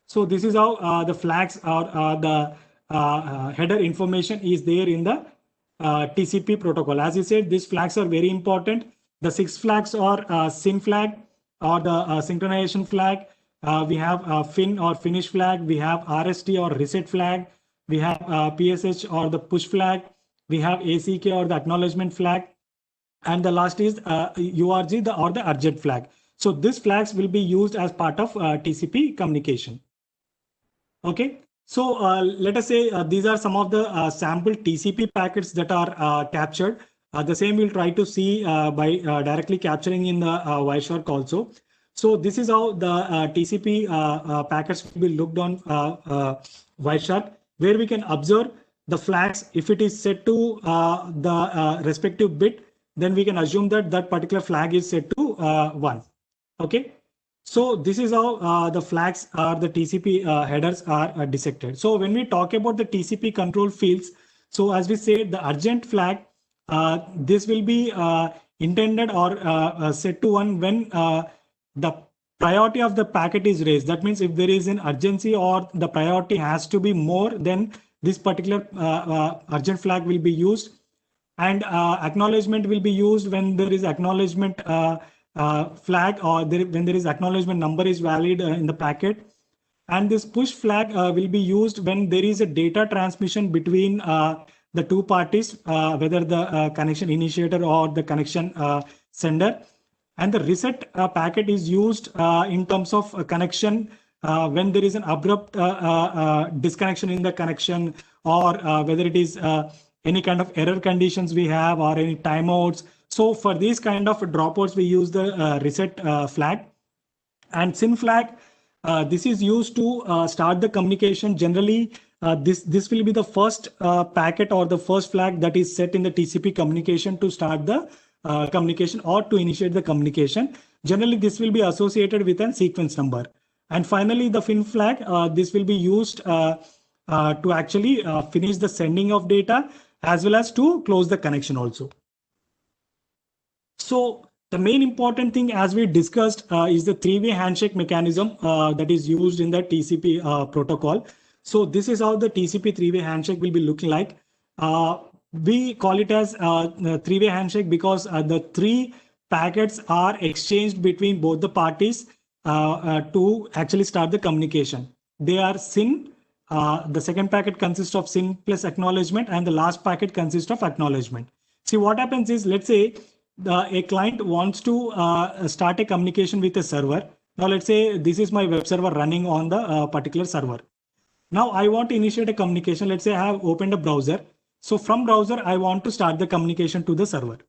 So this is how the flags or the header information is there in the TCP protocol. As you said, these flags are very important. The 6 flags are SYN flag or the synchronization flag. We have FIN or finish flag. We have RST or reset flag. We have PSH or the push flag. We have ACK or the acknowledgement flag. And the last is URG or the urgent flag. So these flags will be used as part of TCP communication. Okay. So let us say these are some of the sample TCP packets that are captured. The same we'll try to see by directly capturing in the Wireshark also. So this is how the TCP packets will be looked on Wireshark, where we can observe the flags. If it is set to the respective bit, then we can assume that that particular flag is set to 1. Okay. So this is how the flags or the TCP headers are dissected. So when we talk about the TCP control fields, so as we said, the urgent flag, this will be intended or set to 1 when the priority of the packet is raised. That means if there is an urgency or the priority has to be more, then this particular urgent flag will be used. And acknowledgement will be used when there is acknowledgement flag or when there is acknowledgement number is valid in the packet. And this push flag will be used when there is a data transmission between the two parties, whether the connection initiator or the connection sender. And the reset packet is used in terms of a connection when there is an abrupt disconnection in the connection, or whether it is any kind of error conditions we have or any timeouts. So for these kind of dropouts, we use the reset flag. And SYN flag, this is used to start the communication. Generally, this will be the first packet or the first flag that is set in the TCP communication to start the communication or to initiate the communication. Generally, this will be associated with a sequence number. And finally, the FIN flag, this will be used to actually finish the sending of data as well as to close the connection also. So the main important thing, as we discussed, is the three-way handshake mechanism that is used in the TCP protocol. So this is how the TCP three-way handshake will be looking like. We call it as three-way handshake because the 3 packets are exchanged between both the parties to actually start the communication. They are SYN. The second packet consists of SYN plus acknowledgement, and the last packet consists of acknowledgement. See, what happens is, let's say a client wants to start a communication with a server. Now, let's say this is my web server running on the particular server. Now, I want to initiate a communication. Let's say I have opened a browser. So from browser, I want to start the communication to the server.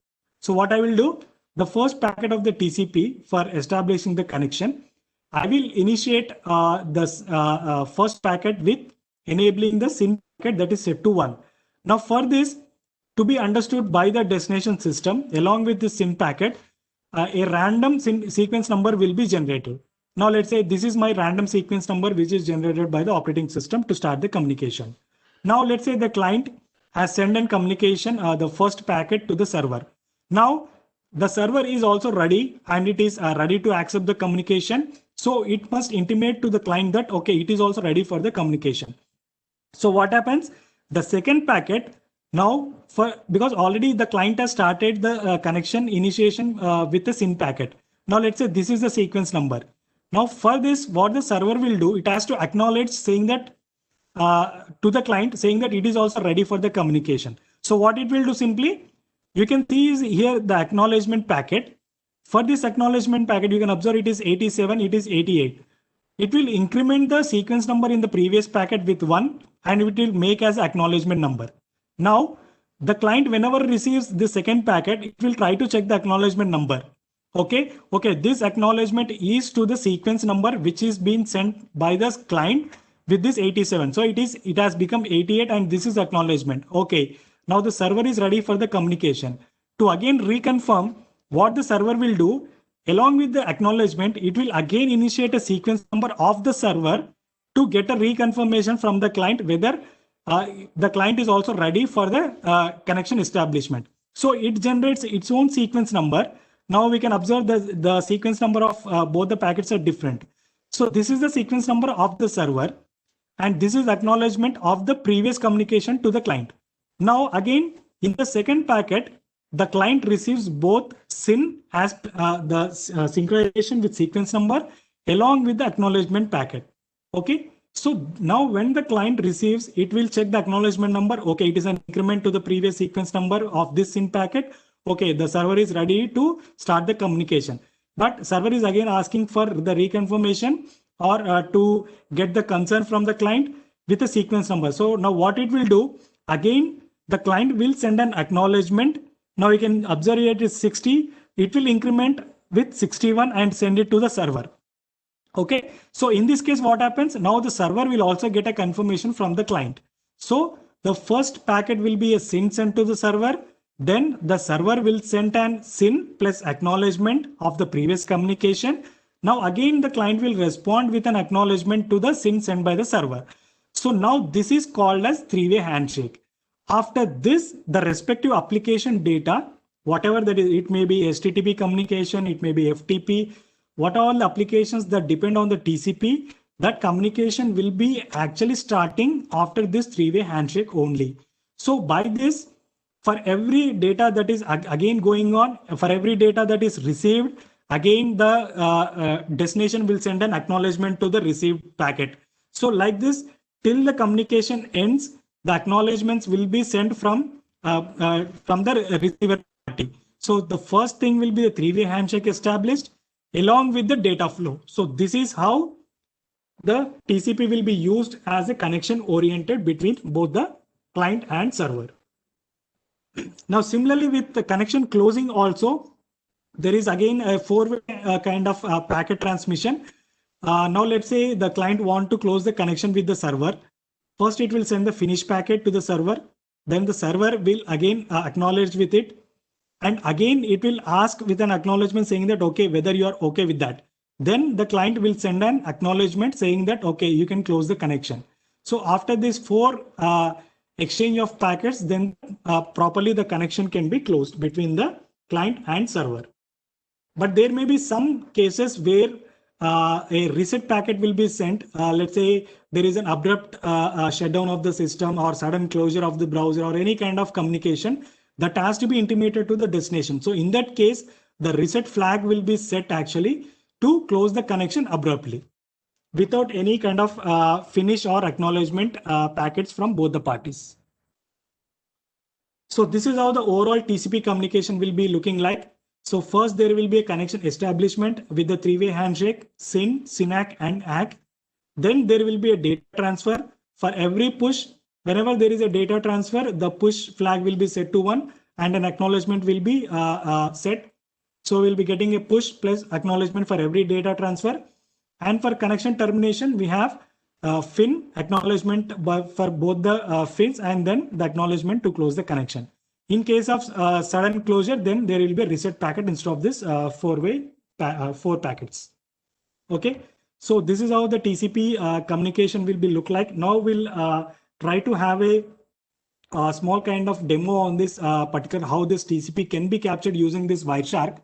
So what I will do, the first packet of the TCP for establishing the connection, I will initiate the first packet with enabling the SYN packet that is set to 1. Now for this to be understood by the destination system, along with the SYN packet, a random sequence number will be generated. Now let's say this is my random sequence number which is generated by the operating system to start the communication. Now let's say the client has sent in communication the first packet to the server. Now the server is also ready and it is ready to accept the communication. So it must intimate to the client that, okay, it is also ready for the communication. So what happens? The second packet now, because already the client has started the connection initiation with the SYN packet. Now let's say this is the sequence number. Now for this, what the server will do, it has to acknowledge saying that to the client saying that it is also ready for the communication. So what it will do simply, you can see is here the acknowledgement packet. For this acknowledgement packet, you can observe it is 87, it is 88. It will increment the sequence number in the previous packet with 1 and it will make as acknowledgement number. Now the client, whenever receives the second packet, it will try to check the acknowledgement number. Okay, this acknowledgement is to the sequence number which is being sent by the client with this 87. So it has become 88 and this is acknowledgement. Okay, now the server is ready for the communication. To again reconfirm, what the server will do, along with the acknowledgement, it will again initiate a sequence number of the server to get a reconfirmation from the client whether the client is also ready for the connection establishment. So it generates its own sequence number. Now we can observe the sequence number of both the packets are different. So this is the sequence number of the server, and this is acknowledgement of the previous communication to the client. Now again, in the second packet, the client receives both SYN as the synchronization with sequence number along with the acknowledgement packet. Okay. So now when the client receives, it will check the acknowledgement number. Okay, it is an increment to the previous sequence number of this SYN packet. Okay, the server is ready to start the communication. But server is again asking for the reconfirmation or to get the concern from the client with a sequence number. So now what it will do, again, the client will send an acknowledgement. Now you can observe it is 60. It will increment with 61 and send it to the server. Okay, so in this case, what happens? Now the server will also get a confirmation from the client. So the first packet will be a SYN sent to the server. Then the server will send an SYN plus acknowledgement of the previous communication. Now again, the client will respond with an acknowledgement to the SYN sent by the server. So now this is called as three-way handshake. After this, the respective application data, whatever that is, it may be HTTP communication, it may be FTP, what are all the applications that depend on the TCP, that communication will be actually starting after this three-way handshake only. So by this, for every data that is again going on, for every data that is received, again the destination will send an acknowledgement to the received packet. So like this, till the communication ends, the acknowledgements will be sent from the receiver party. So the first thing will be a three-way handshake established along with the data flow. So this is how the TCP will be used as a connection oriented between both the client and server. Now similarly with the connection closing also, there is again a four-way kind of packet transmission. Now let's say the client want to close the connection with the server. First it will send the finish packet to the server. Then the server will again acknowledge with it. And again, it will ask with an acknowledgement saying that, okay, whether you are okay with that. Then the client will send an acknowledgement saying that, okay, you can close the connection. So after this four exchange of packets, then properly the connection can be closed between the client and server. But there may be some cases where a reset packet will be sent. Let's say there is an abrupt shutdown of the system or sudden closure of the browser or any kind of communication that has to be intimated to the destination. So in that case, the reset flag will be set actually to close the connection abruptly without any kind of finish or acknowledgement packets from both the parties. So this is how the overall TCP communication will be looking like. So first there will be a connection establishment with the three-way handshake, SYN, SYNACK and ACK. Then there will be a data transfer. For every push, whenever there is a data transfer, the push flag will be set to 1 and an acknowledgement will be set. So we'll be getting a push plus acknowledgement for every data transfer. And for connection termination, we have FIN acknowledgement for both the fins and then the acknowledgement to close the connection. In case of sudden closure, then there will be a reset packet instead of this four packets. Okay, so this is how the TCP communication will be look like. Now we'll try to have a small kind of demo on this particular how this TCP can be captured using this Wireshark.